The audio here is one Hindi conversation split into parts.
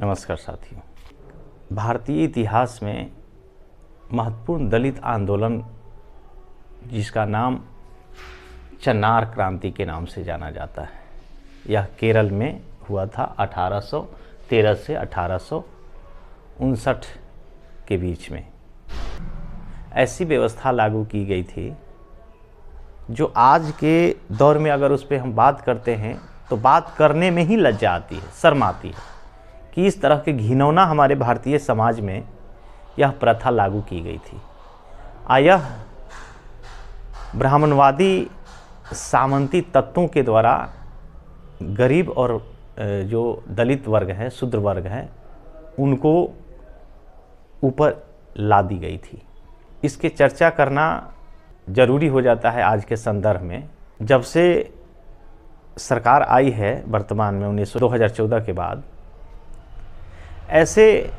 नमस्कार साथियों। भारतीय इतिहास में महत्वपूर्ण दलित आंदोलन जिसका नाम चन्नार क्रांति के नाम से जाना जाता है, यह केरल में हुआ था 1813 से 1859 के बीच में। ऐसी व्यवस्था लागू की गई थी जो आज के दौर में अगर उस पर हम बात करते हैं तो बात करने में ही लज्जा आती है, शर्म आती है कि इस तरह के घिनौना हमारे भारतीय समाज में यह प्रथा लागू की गई थी। यह ब्राह्मणवादी सामंती तत्वों के द्वारा गरीब और जो दलित वर्ग है, शूद्र वर्ग है, उनको ऊपर ला दी गई थी। इसके चर्चा करना ज़रूरी हो जाता है आज के संदर्भ में। जब से सरकार आई है वर्तमान में 2014 के बाद, ऐसे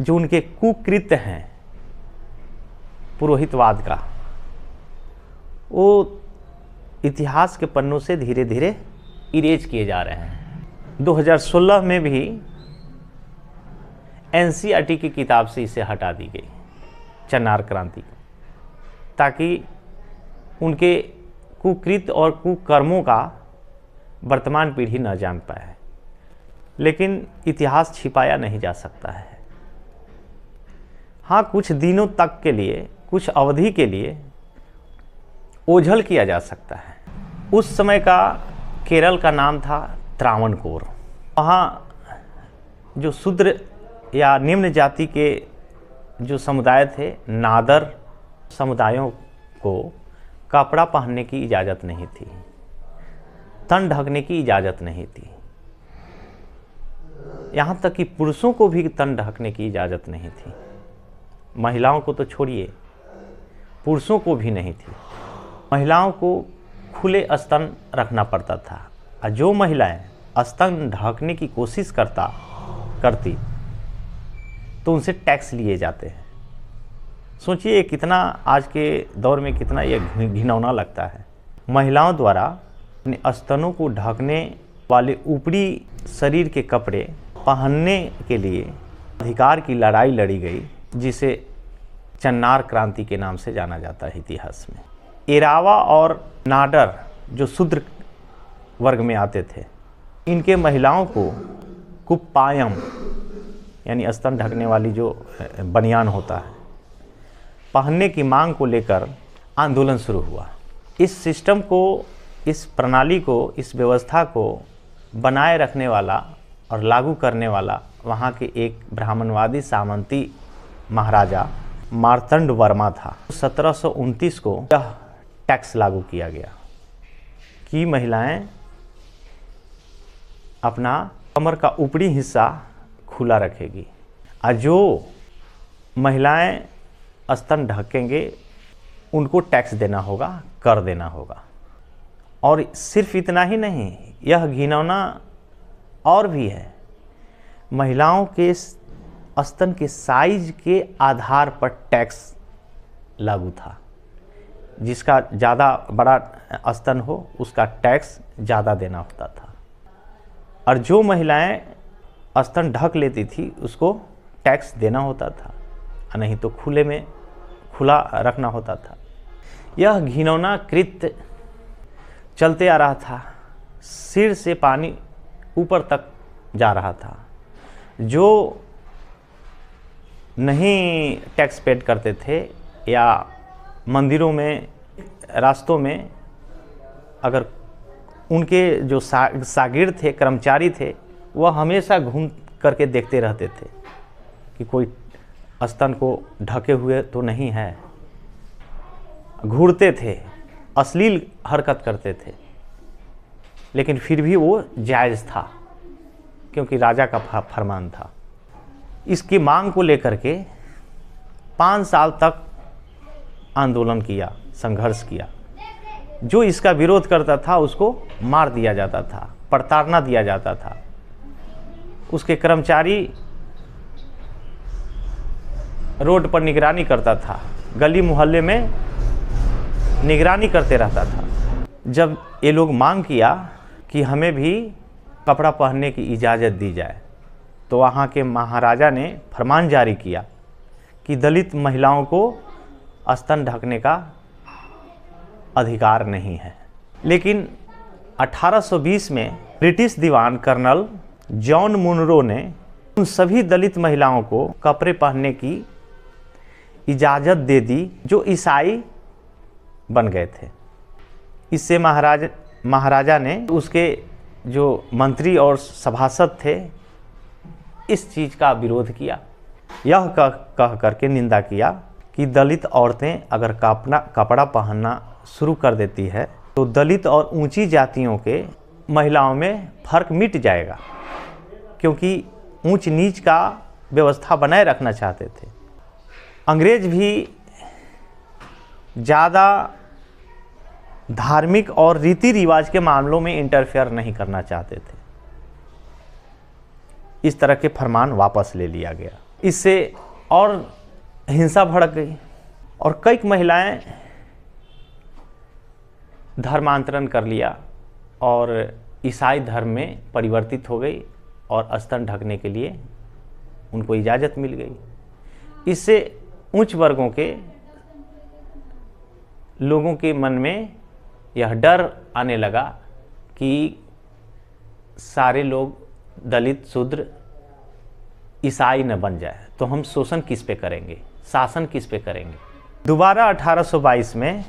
जो उनके कुकृत्य हैं पुरोहितवाद का, वो इतिहास के पन्नों से धीरे धीरे इरेज किए जा रहे हैं। 2016 में भी एनसीईआरटी की किताब से इसे हटा दी गई, चन्नार क्रांति को, ताकि उनके कुकृत्य और कुकर्मों का वर्तमान पीढ़ी न जान पाए। लेकिन इतिहास छिपाया नहीं जा सकता है। हाँ, कुछ दिनों तक के लिए, कुछ अवधि के लिए ओझल किया जा सकता है। उस समय का केरल का नाम था त्रावणकोर। वहाँ जो शूद्र या निम्न जाति के जो समुदाय थे, नादर समुदायों को कपड़ा पहनने की इजाज़त नहीं थी, तन ढकने की इजाज़त नहीं थी। यहाँ तक कि पुरुषों को भी तन ढकने की इजाज़त नहीं थी। महिलाओं को तो छोड़िए, पुरुषों को भी नहीं थी। महिलाओं को खुले स्तन रखना पड़ता था, और जो महिलाएं स्तन ढकने की कोशिश करती तो उनसे टैक्स लिए जाते हैं। सोचिए कितना आज के दौर में कितना ये घिनौना लगता है। महिलाओं द्वारा अपने स्तनों को ढकने वाले ऊपरी शरीर के कपड़े पहनने के लिए अधिकार की लड़ाई लड़ी गई, जिसे चन्नार क्रांति के नाम से जाना जाता है इतिहास में। एरावा और नाडर जो शूद्र वर्ग में आते थे, इनके महिलाओं को कुप्पायम यानी स्तन ढकने वाली जो बनियान होता है, पहनने की मांग को लेकर आंदोलन शुरू हुआ। इस सिस्टम को, इस प्रणाली को, इस व्यवस्था को बनाए रखने वाला और लागू करने वाला वहाँ के एक ब्राह्मणवादी सामंती महाराजा मार्तंड वर्मा था। 1729 को यह टैक्स लागू किया गया कि महिलाएं अपना कमर का ऊपरी हिस्सा खुला रखेगी, और जो महिलाएं स्तन ढकेंगे उनको टैक्स देना होगा, कर देना होगा। और सिर्फ इतना ही नहीं, यह घिनौना और भी है। महिलाओं के स्तन के साइज के आधार पर टैक्स लागू था। जिसका ज़्यादा बड़ा स्तन हो उसका टैक्स ज़्यादा देना होता था, और जो महिलाएं स्तन ढक लेती थी उसको टैक्स देना होता था, नहीं तो खुला रखना होता था। यह घिनौना कृत्य चलते आ रहा था। सिर से पानी ऊपर तक जा रहा था। जो नहीं टैक्स पेड करते थे या मंदिरों में, रास्तों में अगर उनके जो शागिर्द थे, कर्मचारी थे, वह हमेशा घूम करके देखते रहते थे कि कोई स्तन को ढके हुए तो नहीं है। घूरते थे, अश्लील हरकत करते थे, लेकिन फिर भी वो जायज़ था क्योंकि राजा का फरमान था। इसकी मांग को लेकर के 5 साल तक आंदोलन किया, संघर्ष किया। जो इसका विरोध करता था उसको मार दिया जाता था, प्रताड़ना दिया जाता था। उसके कर्मचारी रोड पर निगरानी करता था, गली मोहल्ले में निगरानी करते रहता था। जब ये लोग मांग किया कि हमें भी कपड़ा पहनने की इजाज़त दी जाए, तो वहाँ के महाराजा ने फरमान जारी किया कि दलित महिलाओं को स्तन ढकने का अधिकार नहीं है। लेकिन 1820 में ब्रिटिश दीवान कर्नल जॉन मुनरो ने उन सभी दलित महिलाओं को कपड़े पहनने की इजाज़त दे दी जो ईसाई बन गए थे। इससे महाराजा ने उसके जो मंत्री और सभासद थे इस चीज़ का विरोध किया। यह कह करके निंदा किया कि दलित औरतें अगर कपड़ा पहनना शुरू कर देती है तो दलित और ऊंची जातियों के महिलाओं में फ़र्क मिट जाएगा, क्योंकि ऊंच नीच का व्यवस्था बनाए रखना चाहते थे। अंग्रेज भी ज़्यादा धार्मिक और रीति रिवाज के मामलों में इंटरफेयर नहीं करना चाहते थे। इस तरह के फरमान वापस ले लिया गया। इससे और हिंसा भड़क गई और कई महिलाएं धर्मांतरण कर लिया और ईसाई धर्म में परिवर्तित हो गई और स्तन ढकने के लिए उनको इजाज़त मिल गई। इससे उच्च वर्गों के लोगों के मन में यह डर आने लगा कि सारे लोग दलित शूद्र ईसाई न बन जाए तो हम शोषण किस पे करेंगे, शासन किस पे करेंगे। दोबारा 1822 में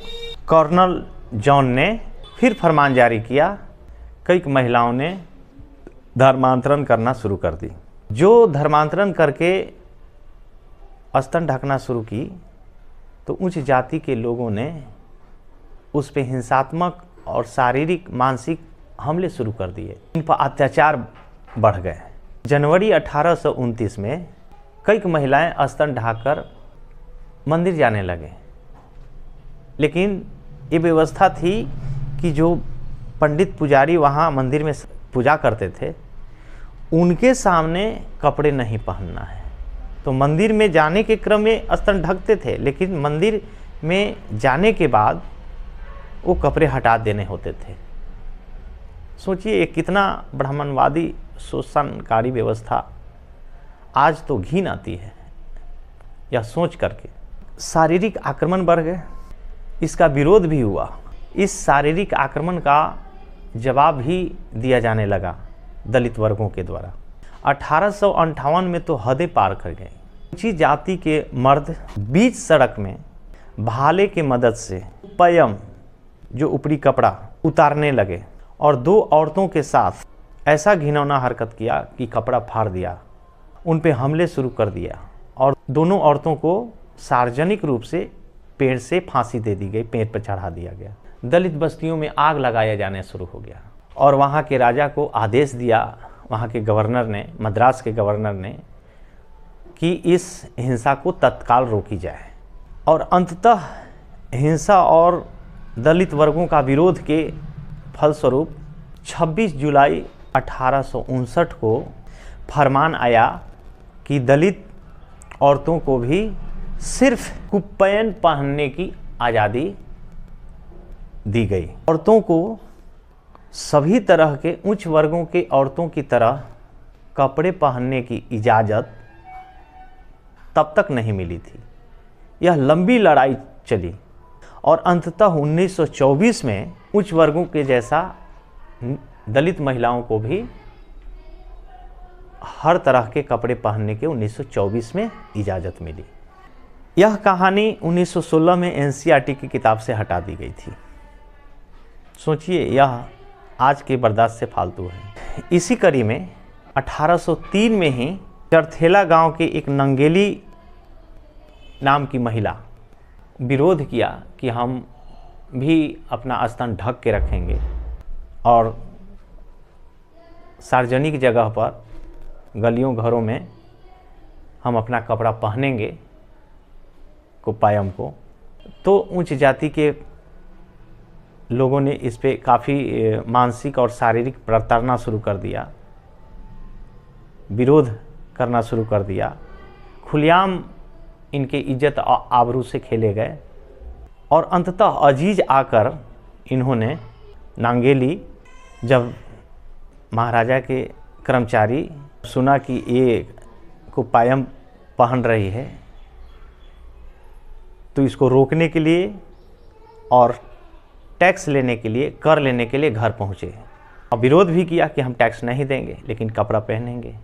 कर्नल जॉन ने फिर फरमान जारी किया। कई महिलाओं ने धर्मांतरण करना शुरू कर दी। जो धर्मांतरण करके स्तन ढकना शुरू की तो उच्च जाति के लोगों ने उस पे हिंसात्मक और शारीरिक मानसिक हमले शुरू कर दिए। इन पर अत्याचार बढ़ गए। जनवरी 1829 में कई महिलाएं स्तन ढककर मंदिर जाने लगे, लेकिन ये व्यवस्था थी कि जो पंडित पुजारी वहाँ मंदिर में पूजा करते थे उनके सामने कपड़े नहीं पहनना है। तो मंदिर में जाने के क्रम में स्तन ढकते थे, लेकिन मंदिर में जाने के बाद वो कपड़े हटा देने होते थे। सोचिए ये कितना ब्राह्मणवादी शोषणकारी व्यवस्था। आज तो घिन आती है यह सोच करके। शारीरिक आक्रमण बढ़ गए, इसका विरोध भी हुआ। इस शारीरिक आक्रमण का जवाब भी दिया जाने लगा दलित वर्गों के द्वारा। 1858 में तो हदें पार कर गए। ऊंची जाति के मर्द बीच सड़क में भाले की मदद से पयम जो ऊपरी कपड़ा उतारने लगे और दो औरतों के साथ ऐसा घिनौना हरकत किया कि कपड़ा फाड़ दिया, उन पे हमले शुरू कर दिया और दोनों औरतों को सार्वजनिक रूप से पेड़ से फांसी दे दी गई, पेड़ पर चढ़ा दिया गया। दलित बस्तियों में आग लगाया जाने शुरू हो गया और वहाँ के राजा को आदेश दिया, वहाँ के गवर्नर ने, मद्रास के गवर्नर ने, कि इस हिंसा को तत्काल रोकी जाए। और अंततः हिंसा और दलित वर्गों का विरोध के फलस्वरूप 26 जुलाई 1859 को फरमान आया कि दलित औरतों को भी सिर्फ कुप्पयन पहनने की आज़ादी दी गई। औरतों को सभी तरह के उच्च वर्गों के औरतों की तरह कपड़े पहनने की इजाज़त तब तक नहीं मिली थी। यह लंबी लड़ाई चली और अंततः 1924 में उच्च वर्गों के जैसा दलित महिलाओं को भी हर तरह के कपड़े पहनने के 1924 में इजाज़त मिली। यह कहानी 1916 में एनसीईआरटी की किताब से हटा दी गई थी। सोचिए यह आज के बर्दाश्त से फालतू है। इसी कड़ी में 1803 में ही चरथेला गांव के एक नंगेली नाम की महिला विरोध किया कि हम भी अपना स्तन ढक के रखेंगे और सार्वजनिक जगह पर गलियों घरों में हम अपना कपड़ा पहनेंगे कुप्पायम को। तो उच्च जाति के लोगों ने इस पे काफ़ी मानसिक और शारीरिक प्रताड़ना शुरू कर दिया, विरोध करना शुरू कर दिया। खुलेआम इनके इज्जत आबरू से खेले गए और अंततः अजीज आकर इन्होंने नांगेली, जब महाराजा के कर्मचारी सुना कि ये कुपायम पहन रही है, तो इसको रोकने के लिए और टैक्स लेने के लिए, कर लेने के लिए घर पहुँचे और विरोध भी किया कि हम टैक्स नहीं देंगे लेकिन कपड़ा पहनेंगे।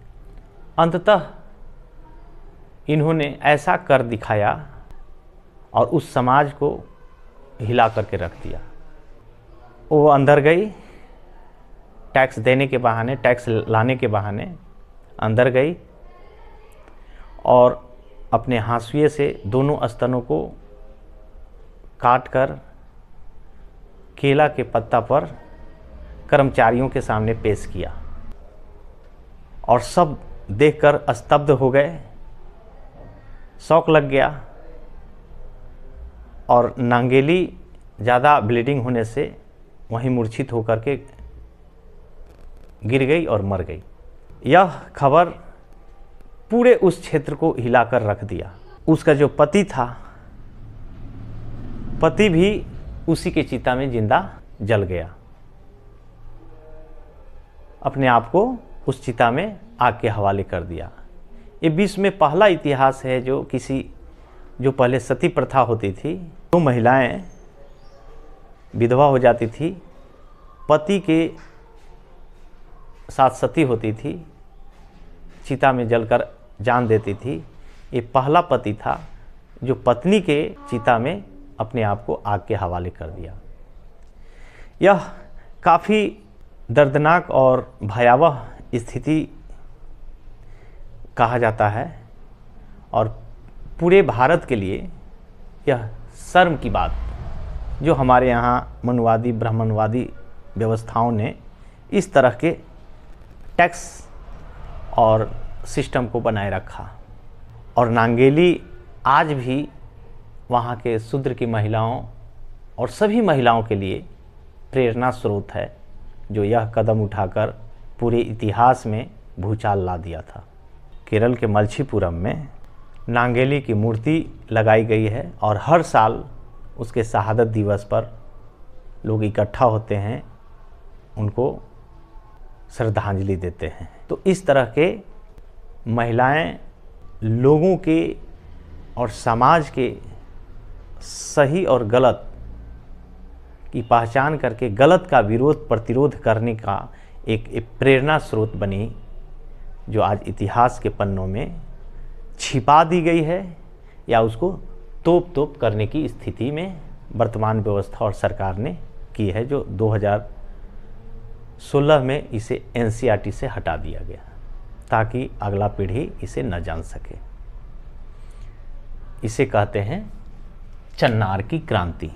अंततः इन्होंने ऐसा कर दिखाया और उस समाज को हिला करके रख दिया। वो अंदर गई, टैक्स देने के बहाने, टैक्स लाने के बहाने अंदर गई और अपने हांसुए से दोनों स्तनों को काट कर केला के पत्ता पर कर्मचारियों के सामने पेश किया और सब देखकर स्तब्ध हो गए, शौक लग गया और नांगेली ज़्यादा ब्लीडिंग होने से वहीं मूर्छित होकर के गिर गई और मर गई। यह खबर पूरे उस क्षेत्र को हिलाकर रख दिया। उसका जो पति था, पति भी उसी के चिता में जिंदा जल गया, अपने आप को उस चिता में आग के हवाले कर दिया। ये विश्व में पहला इतिहास है जो पहले सती प्रथा होती थी, तो महिलाएं विधवा हो जाती थी, पति के साथ सती होती थी, चिता में जलकर जान देती थी। ये पहला पति था जो पत्नी के चिता में अपने आप को आग के हवाले कर दिया। यह काफ़ी दर्दनाक और भयावह स्थिति कहा जाता है और पूरे भारत के लिए यह शर्म की बात, जो हमारे यहाँ मनुवादी ब्राह्मणवादी व्यवस्थाओं ने इस तरह के टैक्स और सिस्टम को बनाए रखा। और नांगेली आज भी वहाँ के शूद्र की महिलाओं और सभी महिलाओं के लिए प्रेरणा स्रोत है, जो यह कदम उठाकर पूरे इतिहास में भूचाल ला दिया था। केरल के मलछीपुरम में नांगेली की मूर्ति लगाई गई है और हर साल उसके शहादत दिवस पर लोग इकट्ठा होते हैं, उनको श्रद्धांजलि देते हैं। तो इस तरह के महिलाएं लोगों के और समाज के सही और गलत की पहचान करके गलत का विरोध प्रतिरोध करने का एक प्रेरणा स्रोत बनी, जो आज इतिहास के पन्नों में छिपा दी गई है या उसको तोप करने की स्थिति में वर्तमान व्यवस्था और सरकार ने की है, जो 2016 में इसे NCERT से हटा दिया गया ताकि अगला पीढ़ी इसे न जान सके। इसे कहते हैं चन्नार की क्रांति।